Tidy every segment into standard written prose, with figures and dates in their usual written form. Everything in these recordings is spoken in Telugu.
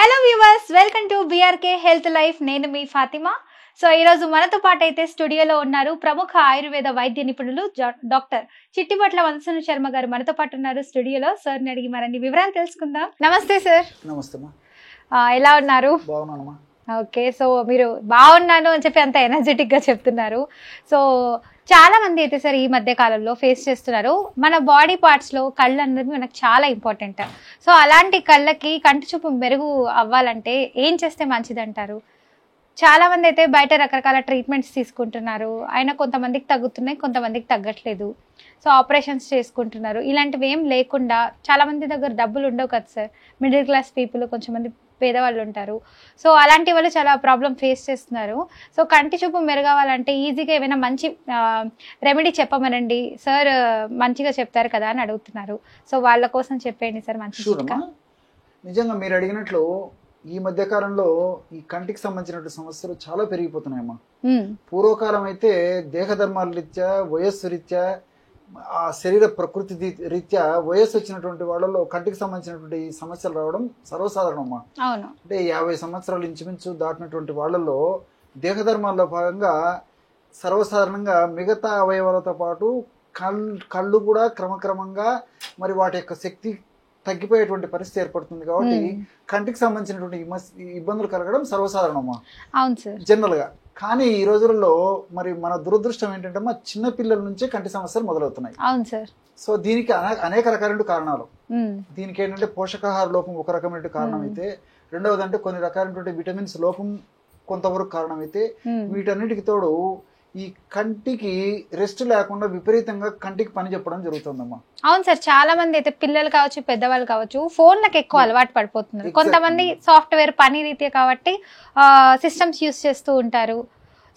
Hello viewers, welcome to BRK health life. నేను మీ ఫాతిమా. సో ఈరోజు మనతో పాటు అయితే స్టూడియోలో ఉన్నారు ప్రముఖ ఆయుర్వేద వైద్య నిపుణులు డాక్టర్ చిట్టిబట్ల వంశన శర్మ గారు మనతో పాటు ఉన్నారు స్టూడియోలో. సార్ని అడిగి మరిన్ని వివరాలు తెలుసుకుందాం. నమస్తే సార్. నమస్తే. ఎలా ఉన్నారు? బాగున్నానమ్మా. ఓకే, సో మీరు బాగున్నాను అని చెప్పి అంత ఎనర్జెటిక్ గా చెప్తున్నారు. సో చాలా మంది అయితే సార్ ఈ మధ్య కాలంలో ఫేస్ చేస్తున్నారు, మన బాడీ పార్ట్స్ లో కళ్ళు అనేది మనకు చాలా ఇంపార్టెంట్. సో అలాంటి కళ్ళకి కంటి చూపు మెరుగు అవ్వాలంటే ఏం చేస్తే మంచిది అంటారు? చాలా మంది అయితే బయట రకరకాల ట్రీట్మెంట్స్ తీసుకుంటున్నారు, అయినా కొంతమందికి తగ్గుతున్నాయి, కొంతమందికి తగ్గట్లేదు. సో ఆపరేషన్స్ చేసుకుంటున్నారు. ఇలాంటివి ఏం లేకుండా చాలా మంది దగ్గర డబ్బులు ఉండవు కదా సార్, మిడిల్ క్లాస్ పీపుల్, కొంచెం మంది పేదవాళ్ళు ఉంటారు. సో అలాంటి వాళ్ళు చాలా ప్రాబ్లం ఫేస్ చేస్తున్నారు. సో కంటి చూపు మెరుగవ్వాలంటే ఈజీగా ఏమైనా మంచి రెమెడీ చెప్పమనండి సార్, మంచిగా చెప్తారు కదా అని అడుగుతున్నారు. సో వాళ్ళ కోసం చెప్పండి సార్ మంచి. నిజంగా మీరు అడిగినట్లు ఈ మధ్య కాలంలో ఈ కంటికి సంబంధించినటువంటి సమస్యలు చాలా పెరిగిపోతున్నాయమ్మా. పూర్వకాలం అయితే దేహధర్మాల రీత్యా, వయస్సు రీత్యా, ఆ శరీర ప్రకృతి రీత్యా వయస్సు వచ్చినటువంటి వాళ్ళలో కంటికి సంబంధించినటువంటి సమస్యలు రావడం సర్వసాధారణం అమ్మా. అంటే 50 సంవత్సరాలు ఇంచుమించు దాటినటువంటి వాళ్ళలో దేహధర్మాల్లో భాగంగా సర్వసాధారణంగా మిగతా అవయవాలతో పాటు కళ్ళు కూడా క్రమక్రమంగా మరి వాటి యొక్క శక్తి తగ్గిపోయేటువంటి పరిస్థితి ఏర్పడుతుంది. కాబట్టి కంటికి సంబంధించినటువంటి ఇబ్బందులు కలగడం సర్వసాధారణమా జనరల్ గా. కానీ ఈ రోజులలో మరి మన దురదృష్టం ఏంటంటే మా చిన్న పిల్లల నుంచే కంటి సమస్యలు మొదలవుతున్నాయి. సో దీనికి అనేక రకాల కారణాలు. దీనికి ఏంటంటే పోషకాహార లోపం ఒక రకమైన కారణం అయితే, రెండవది అంటే కొన్ని రకాలైనటువంటి విటమిన్స్ లోపం కొంతవరకు కారణం అయితే, వీటన్నిటికి తోడు ఈ కంటికి రెస్ట్ లేకుండా విపరీతంగా కంటికి పని చెప్పడం జరుగుతుందమ్మా. అవును సార్, చాలా మంది అయితే పిల్లలు కావచ్చు, పెద్దవాళ్ళు కావచ్చు, ఫోన్లకు ఎక్కువ అలవాటు పడిపోతున్నారు. కొంతమంది సాఫ్ట్వేర్ పని రీత్యా కాబట్టి సిస్టమ్స్ యూస్ చేస్తూ ఉంటారు.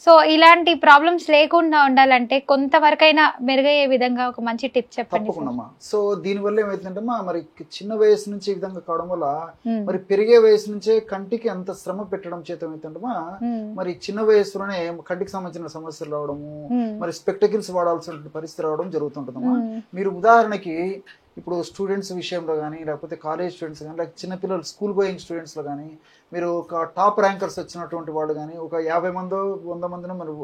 సో ఇలాంటి ప్రాబ్లమ్స్ లేకుండా ఉండాలంటే కొంతవరకైనా మెరుగయ్యే విధంగా ఒక మంచి టిప్ చెప్పండి. తప్పకుండా. సో దీనివల్ల ఏమైతుందంటే మరి చిన్న వయసు నుంచి ఈ విధంగా కావడం వల్ల మరి పెరిగే వయసు నుంచే కంటికి అంత శ్రమ పెట్టడం చేత ఏమైతుందమ్మా మరి చిన్న వయసులోనే కంటికి సంబంధించిన సమస్యలు రావడము, మరి స్పెక్టకిల్స్ వాడాల్సిన పరిస్థితి రావడం జరుగుతుంటుందమ్మా. మీరు ఉదాహరణకి ఇప్పుడు స్టూడెంట్స్ విషయంలో కానీ, లేకపోతే కాలేజ్ స్టూడెంట్స్ కానీ, లేకపోతే చిన్నపిల్లలు స్కూల్ గోయింగ్ స్టూడెంట్స్లో కానీ, మీరు ఒక టాప్ ర్యాంకర్స్ వచ్చినటువంటి వాళ్ళు కానీ, ఒక 50 మందో 100 మందినో మరి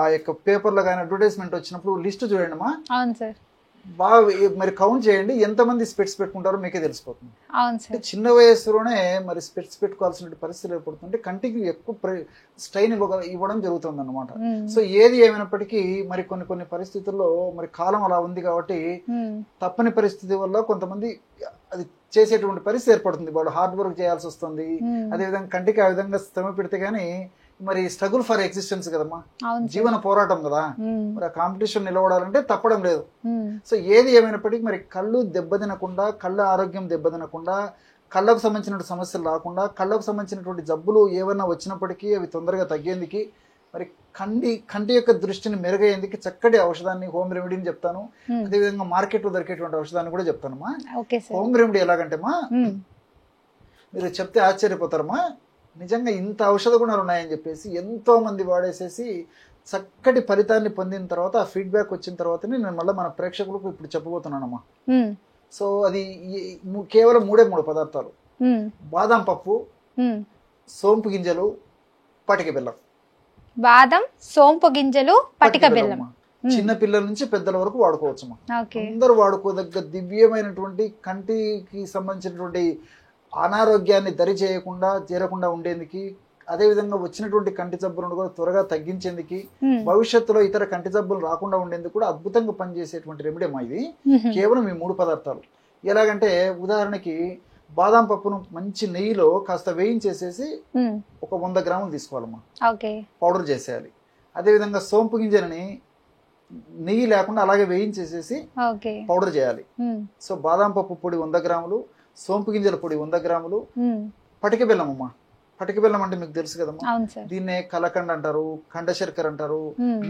ఆ యొక్క పేపర్లో కానీ అడ్వర్టైజ్మెంట్ వచ్చినప్పుడు లిస్ట్ చూడండి అమ్మా. అవును సార్. బాగా మరి కౌంట్ చేయండి, ఎంతమంది స్పెట్స్ పెట్టుకుంటారో మీకే తెలిసిపోతుంది. అంటే చిన్న వయసులోనే మరి స్పెట్స్ పెట్టుకోవాల్సిన పరిస్థితులు ఏర్పడుతుంటే కంటికి ఎక్కువ స్ట్రైన్ ఇవ్వడం జరుగుతుంది అన్నమాట. సో ఏది ఏమైనప్పటికీ మరి కొన్ని పరిస్థితుల్లో మరి కాలం అలా ఉంది కాబట్టి తప్పని పరిస్థితి వల్ల కొంతమంది అది చేసేటువంటి పరిస్థితి ఏర్పడుతుంది. వాళ్ళు హార్డ్ వర్క్ చేయాల్సి వస్తుంది. అదేవిధంగా కంటికి ఆ విధంగా శ్రమ పెడితే గానీ మరి స్ట్రగుల్ ఫర్ ఎగ్జిస్టెన్స్ కదమ్మా, జీవన పోరాటం కదా. మరి ఆ కాంపిటీషన్ నిలబడాలంటే తప్పడం లేదు. సో ఏది ఏమైనప్పటికీ మరి కళ్ళు దెబ్బతినకుండా, కళ్ళ ఆరోగ్యం దెబ్బతినకుండా, కళ్ళకు సంబంధించిన సమస్యలు రాకుండా, కళ్ళకు సంబంధించినటువంటి జబ్బులు ఏమైనా వచ్చినప్పటికీ అవి తొందరగా తగ్గేందుకు, మరి కంటి యొక్క దృష్టిని మెరుగయ్యేందుకు చక్కటి ఔషధాన్ని, హోమ్ రెమెడీని చెప్తాను. అదేవిధంగా మార్కెట్ లో దొరికేటువంటి ఔషధాన్ని కూడా చెప్తానమ్మా. హోమ్ రెమెడీ ఎలాగంటేమా మీరు చెప్తే ఆశ్చర్యపోతారమ్మా, నిజంగా ఇంత ఔషధ గుణాలు ఉన్నాయని చెప్పేసి ఎంతో మంది వాడేసేసి చక్కటి ఫలితాన్ని పొందిన తర్వాత ఆ ఫీడ్బ్యాక్ వచ్చిన తర్వాతనే నేను మళ్ళీ మన ప్రేక్షకులకు ఇప్పుడు చెప్పబోతున్నానమ్మా. సో అది కేవలం 3 పదార్థాలు: బాదం పప్పు, సోంపు గింజలు, పటిక బెల్లం. బాదం, సోంపు గింజలు, పటిక బెల్లం. చిన్న పిల్లల నుంచి పెద్దల వరకు వాడుకోవచ్చమ్మా. అందరూ వాడుకోదగ్గ దివ్యమైనటువంటి కంటికి సంబంధించినటువంటి అనారోగ్యాన్ని దరి చేరకుండా ఉండేందుకు, అదేవిధంగా వచ్చినటువంటి కంటి జబ్బులను కూడా త్వరగా తగ్గించేందుకు, భవిష్యత్తులో ఇతర కంటి జబ్బులు రాకుండా ఉండేందుకు కూడా అద్భుతంగా పనిచేసేటువంటి రెమెడీ అమ్మా ఇది. కేవలం ఈ 3 పదార్థాలు. ఎలాగంటే ఉదాహరణకి బాదం పప్పును మంచి నెయ్యిలో కాస్త వేయించేసేసి ఒక 100 గ్రాములు తీసుకోవాలమ్మా, పౌడర్ చేసేయాలి. అదేవిధంగా సోంపు గింజలని నెయ్యి లేకుండా అలాగే వేయించేసేసి పౌడర్ చేయాలి. సో బాదం పప్పు పొడి 100 గ్రాములు, సోంపు గింజల పొడి 100 గ్రాములు, పటిక బెల్లం అమ్మా. పటిక బెల్లం అంటే మీకు తెలుసు కదమ్మా, దీన్నే కలకండ అంటారు, కండ శర్కర అంటారు,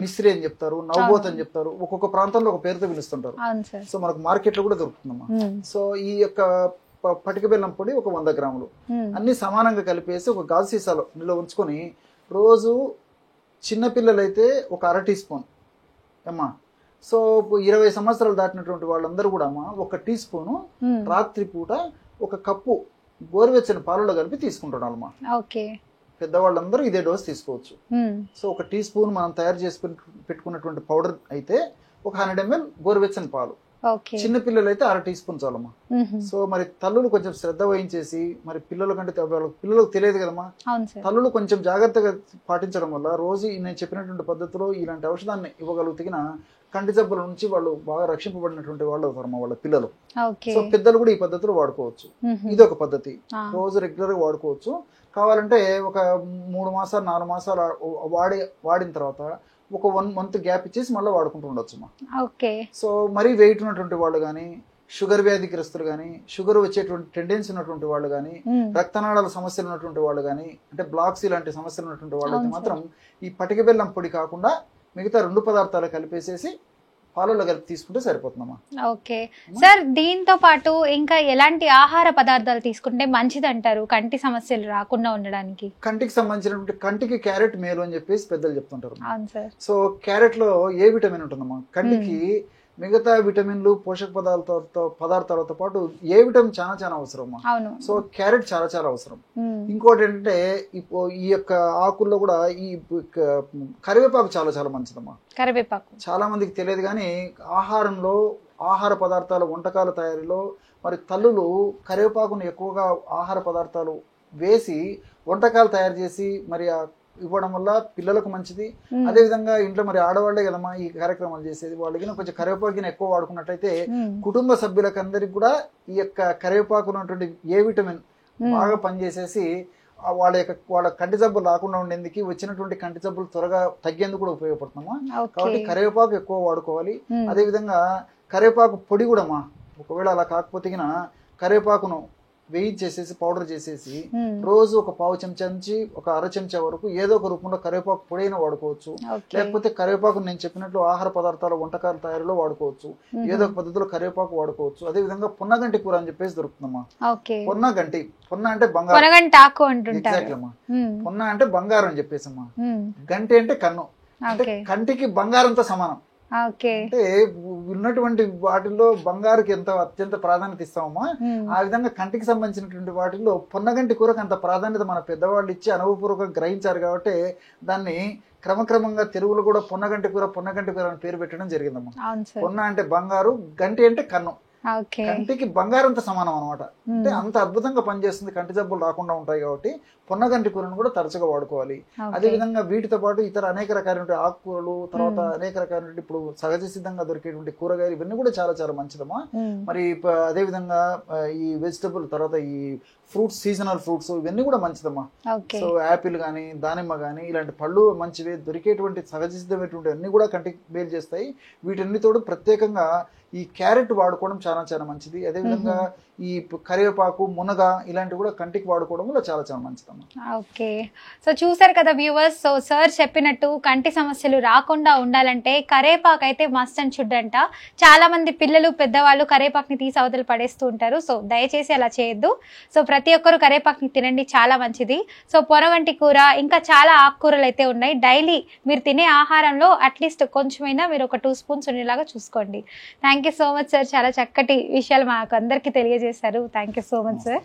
మిశ్రీ అని చెప్తారు, నవబోత్ అని చెప్తారు, ఒక్కొక్క ప్రాంతంలో ఒక పేరుతో పిలుస్తుంటారు. సో మనకు మార్కెట్ లో కూడా దొరుకుతుందమ్మా. సో ఈ యొక్క పటిక బెల్లం పొడి ఒక 100 గ్రాములు అన్ని సమానంగా కలిపేసి ఒక గాజు సీసాలో నిల్వ ఉంచుకొని రోజు చిన్నపిల్లలైతే ఒక 1/2 టీ స్పూన్ అమ్మా. సో 20 సంవత్సరాలు దాటినటువంటి వాళ్ళందరూ కూడా 1 టీ స్పూను రాత్రి పూట 1 కప్పు గోరువెచ్చని పాలలో కలిపి తీసుకుంటున్నామా. ఓకే. పెద్దవాళ్ళందరూ ఇదే డోస్ తీసుకోవచ్చు. సో 1 టీ స్పూన్ మనం తయారు చేసి పెట్టుకున్నటువంటి పౌడర్ అయితే ఒక 100 ml గోరువెచ్చని పాలు, చిన్న పిల్లలు అయితే 1/2 టీ స్పూన్ చాలమ్మా. సో మరి తల్లులు కొంచెం శ్రద్ధ వహించేసి, మరి పిల్లల కంటే పిల్లలకు తెలియదు కదమ్మా, తల్లులు కొంచెం జాగ్రత్తగా పాటించడం వల్ల రోజు నేను చెప్పినటువంటి పద్ధతిలో ఇలాంటి ఔషధాన్ని ఇవ్వగలిగిన కంటి జబ్బుల నుంచి వాళ్ళు బాగా రక్షింపబడినటువంటి వాళ్ళు అవుతారమ్మా వాళ్ళ పిల్లలు. సో పెద్దలు కూడా ఈ పద్ధతిలో వాడుకోవచ్చు. ఇది ఒక పద్ధతి, రోజు రెగ్యులర్ గా వాడుకోవచ్చు. కావాలంటే ఒక 3 మాసాలు 4 మాసాలు వాడిన తర్వాత ఒక 1 month గ్యాప్ ఇచ్చేసి మళ్ళీ వాడుకుంటూ ఉండొచ్చు. సో మరీ వెయిట్ ఉన్నటువంటి వాళ్ళు కానీ, షుగర్ వ్యాధిగ్రస్తులు కానీ, షుగర్ వచ్చేటువంటి టెండెన్సీ ఉన్నటువంటి వాళ్ళు కానీ, రక్తనాళాల సమస్యలు ఉన్నటువంటి వాళ్ళు కానీ, అంటే బ్లాక్స్ ఇలాంటి సమస్యలు ఉన్నటువంటి వాళ్ళు అయితే మాత్రం ఈ పటిక బెల్లం పొడి కాకుండా మిగతా 2 పదార్థాలు కలిపేసేసి పాలలో కలిపి తీసుకుంటే సరిపోతుందమ్మా. ఓకే సార్, దీంతో పాటు ఇంకా ఎలాంటి ఆహార పదార్థాలు తీసుకుంటే మంచిది అంటారు కంటి సమస్యలు రాకుండా ఉండడానికి? కంటికి సంబంధించినటువంటి కంటికి క్యారెట్ మేలు అని చెప్పేసి పెద్దలు చెప్తుంటారు. సో క్యారెట్ లో ఏ విటమిన్ ఉంటుందమ్మా, కంటికి మిగతా విటమిన్లు పోషక పదార్థాలతో పాటు ఏ విటమిన్ చాలా చాలా అవసరం. సో క్యారెట్ చాలా చాలా అవసరం. ఇంకోటి ఏంటంటే ఈ యొక్క ఆకుల్లో కూడా ఈ కరివేపాకు చాలా చాలా మంచిదమ్మా. కరివేపాకు చాలా మందికి తెలియదు కానీ ఆహారంలో, ఆహార పదార్థాల వంటకాల తయారీలో మరి తల్లులు కరివేపాకును ఎక్కువగా ఆహార పదార్థాలు వేసి వంటకాలు తయారు చేసి మరి ఇవ్వడం వల్ల పిల్లలకు మంచిది. అదే విధంగా ఇంట్లో మరి ఆడవాళ్లే కదమ్మా ఈ కార్యక్రమాలు చేసేది, వాళ్ళకి కొంచెం కరివేపాకుని ఎక్కువ వాడుకున్నట్టయితే కుటుంబ సభ్యులకు అందరికి కూడా ఈ యొక్క కరివేపాకు ఉన్నటువంటి ఏ విటమిన్ బాగా పనిచేసేసి వాళ్ళ కంటి జబ్బులు రాకుండా ఉండేందుకు, వచ్చినటువంటి కంటి జబ్బులు త్వరగా తగ్గేందుకు కూడా ఉపయోగపడుతున్నామా. కాబట్టి కరివేపాకు ఎక్కువ వాడుకోవాలి. అదే విధంగా కరివేపాకు పొడి కూడా ఒకవేళ అలా కాకపోతే కరివేపాకును వేయించేసేసి పౌడర్ చేసేసి రోజు ఒక 1/2 చెంచా నుంచి ఒక 1/2 చెంచా వరకు ఏదో ఒక రూపంలో కరివేపాకు పొడైన వాడుకోవచ్చు. లేకపోతే కరివేపాకు నేను చెప్పినట్లు ఆహార పదార్థాల వంటకాల తయారీలో వాడుకోవచ్చు. ఏదో ఒక పద్ధతిలో కరివేపాకు వాడుకోవచ్చు. అదే విధంగా పొన్నగంటి కూర అని చెప్పేసి దొరుకుతుందమ్మా. పొన్నగంటి, పొన్న అంటే బంగారం, ఎగ్జాక్ట్లీ అమ్మా. పొన్న అంటే బంగారం అని చెప్పేసి అమ్మా. గంటి అంటే కన్ను, అంటే కంటికి బంగారంతో సమానం. అంటే ఉన్నటువంటి వాటిల్లో బంగారుకి అత్యంత ప్రాధాన్యత ఇస్తామమ్మా. ఆ విధంగా కంటికి సంబంధించినటువంటి వాటిల్లో పొన్నగంటి కూరకు అంత ప్రాధాన్యత మన పెద్దవాళ్ళు ఇచ్చి అనుభవపూర్వకంగా గ్రహించారు. కాబట్టి దాన్ని క్రమక్రమంగా తెలుగులో కూడా పొన్నగంటి కూర అని పేరు పెట్టడం జరిగిందమ్మా. పొన్న అంటే బంగారు, గంటి అంటే కన్ను, కంటికి బంగారంతో సమానం అనమాట. అంటే అంత అద్భుతంగా పనిచేస్తుంది, కంటి జబ్బులు రాకుండా ఉంటాయి. కాబట్టి పొన్నగంటి కూరను కూడా తరచుగా వాడుకోవాలి. అదే విధంగా వీటితో పాటు ఇతర అనేక రకాలైన ఆకుకూరలు, తర్వాత అనేక రకాలైన ఇప్పుడు సహజ సిద్ధంగా దొరికేటువంటి కూరగాయలు, ఇవన్నీ కూడా చాలా చాలా మంచిదమ్మా. మరి అదే విధంగా ఈ వెజిటబుల్, తర్వాత ఈ ఫ్రూట్స్, సీజనల్ ఫ్రూట్స్, ఇవన్నీ కూడా మంచిదమ్మా. సో యాపిల్ గానీ, దానిమ్మ గానీ ఇలాంటి పళ్ళు మంచివే దొరికేటువంటి సహజ సిద్ధమైనటువంటి అన్ని కూడా కంటికి మేలు చేస్తాయి. వీటన్నితో ప్రత్యేకంగా ఈ క్యారెట్ వాడుకోవడం చాలా చాలా మంచిది. అదేవిధంగా ఈ కరివేపాకు, మునగ ఇలాంటివి కూడా కంటికి వాడుకోవడం కూడా చాలా చాలా మంచిదమ్మా. ఓకే, సో చూసారు కదా వ్యూవర్స్. సో సార్ చెప్పినట్టు కంటి సమస్యలు రాకుండా ఉండాలంటే కరివేపాకు అయితే మస్ట్ అండ్ షుడ్ అంట. చాలా మంది పిల్లలు, పెద్దవాళ్ళు కరివేపాకుని తీసి అవతల పడేస్తూ ఉంటారు. సో దయచేసి అలా చేయొద్దు. సో ప్రతి ఒక్కరు కరివేపాకుని తినండి, చాలా మంచిది. సో పొరగంటి కూర, ఇంకా చాలా ఆకుకూరలు అయితే ఉన్నాయి. డైలీ మీరు తినే ఆహారంలో అట్లీస్ట్ కొంచెమైనా మీరు ఒక 2 స్పూన్స్ ఉండేలాగా చూసుకోండి. Thank you so much sir, చాలా చక్కటి విషయాలు మాకు అందరికీ తెలియజేశారు. Thank you so much sir.